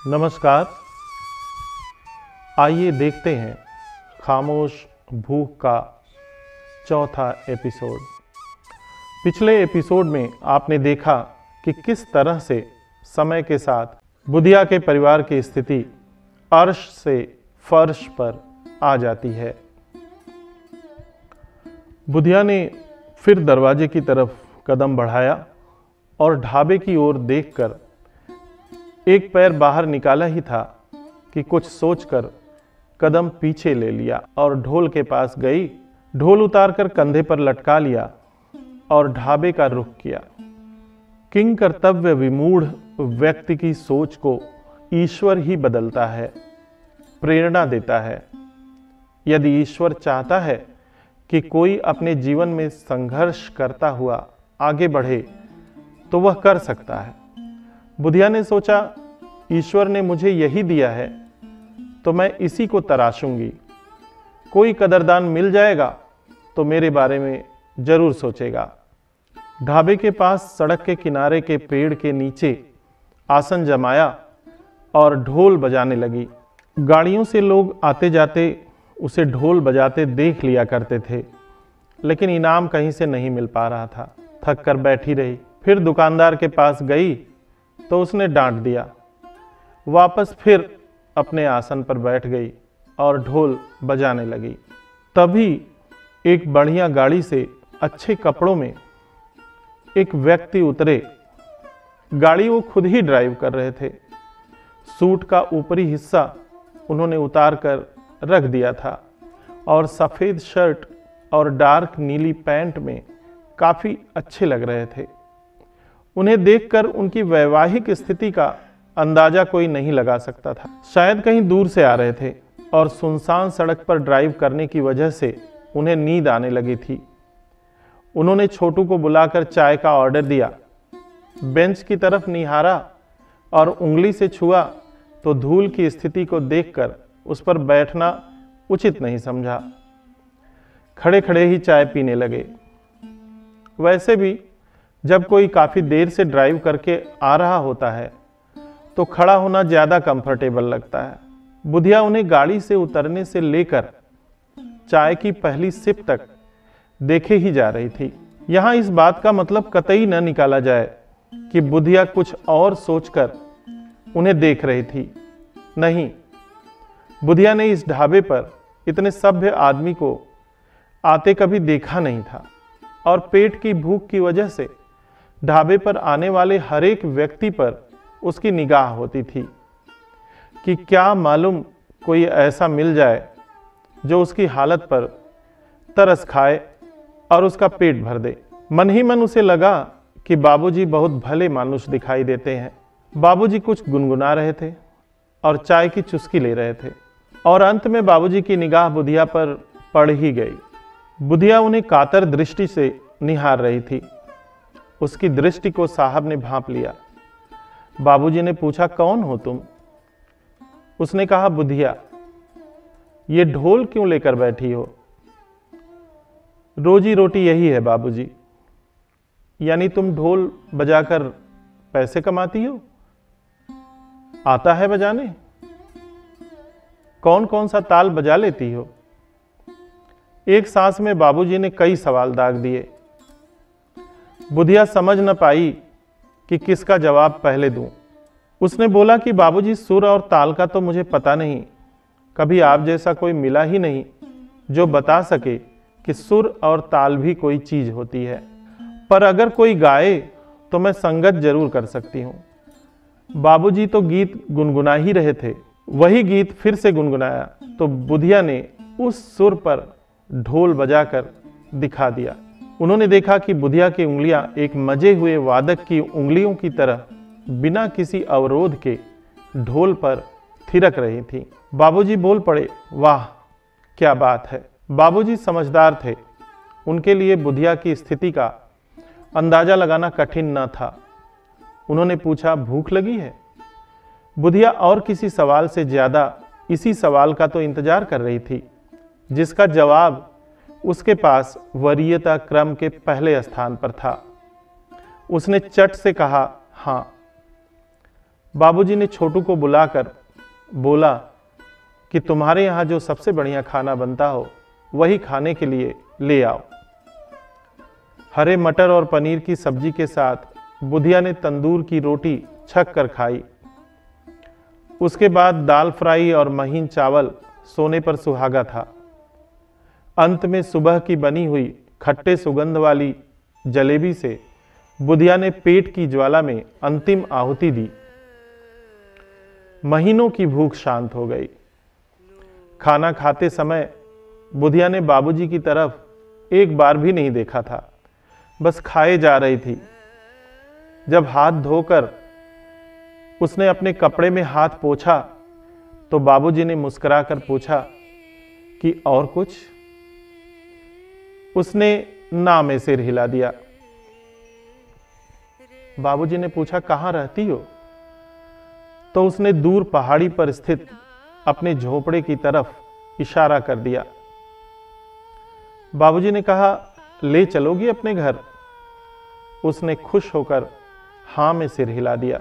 नमस्कार। आइए देखते हैं खामोश भूख का चौथा एपिसोड। पिछले एपिसोड में आपने देखा कि किस तरह से समय के साथ बुधिया के परिवार की स्थिति अर्श से फर्श पर आ जाती है। बुधिया ने फिर दरवाजे की तरफ कदम बढ़ाया और ढाबे की ओर देखकर एक पैर बाहर निकाला ही था कि कुछ सोचकर कदम पीछे ले लिया और ढोल के पास गई। ढोल उतारकर कंधे पर लटका लिया और ढाबे का रुख किया। किंग कर्तव्य विमूढ़ व्यक्ति की सोच को ईश्वर ही बदलता है, प्रेरणा देता है। यदि ईश्वर चाहता है कि कोई अपने जीवन में संघर्ष करता हुआ आगे बढ़े तो वह कर सकता है। बुधिया ने सोचा, ईश्वर ने मुझे यही दिया है तो मैं इसी को तराशूंगी। कोई कदरदान मिल जाएगा तो मेरे बारे में जरूर सोचेगा। ढाबे के पास सड़क के किनारे के पेड़ के नीचे आसन जमाया और ढोल बजाने लगी। गाड़ियों से लोग आते जाते उसे ढोल बजाते देख लिया करते थे, लेकिन इनाम कहीं से नहीं मिल पा रहा था। थक कर बैठी रही। फिर दुकानदार के पास गई तो उसने डांट दिया। वापस फिर अपने आसन पर बैठ गई और ढोल बजाने लगी। तभी एक बढ़िया गाड़ी से अच्छे कपड़ों में एक व्यक्ति उतरे। गाड़ी वो खुद ही ड्राइव कर रहे थे। सूट का ऊपरी हिस्सा उन्होंने उतार कर रख दिया था और सफ़ेद शर्ट और डार्क नीली पैंट में काफ़ी अच्छे लग रहे थे। उन्हें देखकर उनकी वैवाहिक स्थिति का अंदाजा कोई नहीं लगा सकता था। शायद कहीं दूर से आ रहे थे और सुनसान सड़क पर ड्राइव करने की वजह से उन्हें नींद आने लगी थी। उन्होंने छोटू को बुलाकर चाय का ऑर्डर दिया। बेंच की तरफ निहारा और उंगली से छुआ तो धूल की स्थिति को देखकर उस पर बैठना उचित नहीं समझा। खड़े खड़े ही चाय पीने लगे। वैसे भी जब कोई काफ़ी देर से ड्राइव करके आ रहा होता है तो खड़ा होना ज़्यादा कंफर्टेबल लगता है। बुधिया उन्हें गाड़ी से उतरने से लेकर चाय की पहली सिप तक देखे ही जा रही थी। यहाँ इस बात का मतलब कतई न निकाला जाए कि बुधिया कुछ और सोचकर उन्हें देख रही थी। नहीं, बुधिया ने इस ढाबे पर इतने सभ्य आदमी को आते कभी देखा नहीं था और पेट की भूख की वजह से ढाबे पर आने वाले हर एक व्यक्ति पर उसकी निगाह होती थी कि क्या मालूम कोई ऐसा मिल जाए जो उसकी हालत पर तरस खाए और उसका पेट भर दे। मन ही मन उसे लगा कि बाबूजी बहुत भले मानुष दिखाई देते हैं। बाबूजी कुछ गुनगुना रहे थे और चाय की चुस्की ले रहे थे और अंत में बाबूजी की निगाह बुधिया पर पड़ ही गई। बुधिया उन्हें कातर दृष्टि से निहार रही थी। उसकी दृष्टि को साहब ने भांप लिया। बाबूजी ने पूछा, कौन हो तुम? उसने कहा, बुधिया। ये ढोल क्यों लेकर बैठी हो? रोजी रोटी यही है बाबूजी। यानी तुम ढोल बजाकर पैसे कमाती हो? आता है बजाने? कौन कौन सा ताल बजा लेती हो? एक सांस में बाबूजी ने कई सवाल दाग दिए। बुधिया समझ न पाई कि किसका जवाब पहले दूं। उसने बोला कि बाबूजी, सुर और ताल का तो मुझे पता नहीं। कभी आप जैसा कोई मिला ही नहीं जो बता सके कि सुर और ताल भी कोई चीज होती है। पर अगर कोई गाए तो मैं संगत जरूर कर सकती हूँ। बाबूजी तो गीत गुनगुना ही रहे थे। वही गीत फिर से गुनगुनाया तो बुधिया ने उस सुर पर ढोल बजाकर दिखा दिया। उन्होंने देखा कि बुधिया की उंगलियां एक मजे हुए वादक की उंगलियों की तरह बिना किसी अवरोध के ढोल पर थिरक रही थी। बाबूजी बोल पड़े, वाह क्या बात है। बाबूजी समझदार थे। उनके लिए बुधिया की स्थिति का अंदाजा लगाना कठिन न था। उन्होंने पूछा, भूख लगी है? बुधिया और किसी सवाल से ज्यादा इसी सवाल का तो इंतजार कर रही थी, जिसका जवाब उसके पास वरीयता क्रम के पहले स्थान पर था। उसने चट से कहा, हाँ। बाबूजी ने छोटू को बुलाकर बोला कि तुम्हारे यहाँ जो सबसे बढ़िया खाना बनता हो वही खाने के लिए ले आओ। हरे मटर और पनीर की सब्जी के साथ बुधिया ने तंदूर की रोटी छक कर खाई। उसके बाद दाल फ्राई और महीन चावल सोने पर सुहागा था। अंत में सुबह की बनी हुई खट्टे सुगंध वाली जलेबी से बुधिया ने पेट की ज्वाला में अंतिम आहुति दी। महीनों की भूख शांत हो गई। खाना खाते समय बुधिया ने बाबूजी की तरफ एक बार भी नहीं देखा था, बस खाए जा रही थी। जब हाथ धोकर उसने अपने कपड़े में हाथ पोंछा तो बाबूजी ने मुस्कुराकर पूछा कि और कुछ? उसने ना में सिर हिला दिया। बाबूजी ने पूछा, कहाँ रहती हो? तो उसने दूर पहाड़ी पर स्थित अपने झोपड़े की तरफ इशारा कर दिया। बाबूजी ने कहा, ले चलोगी अपने घर? उसने खुश होकर हां में सिर हिला दिया।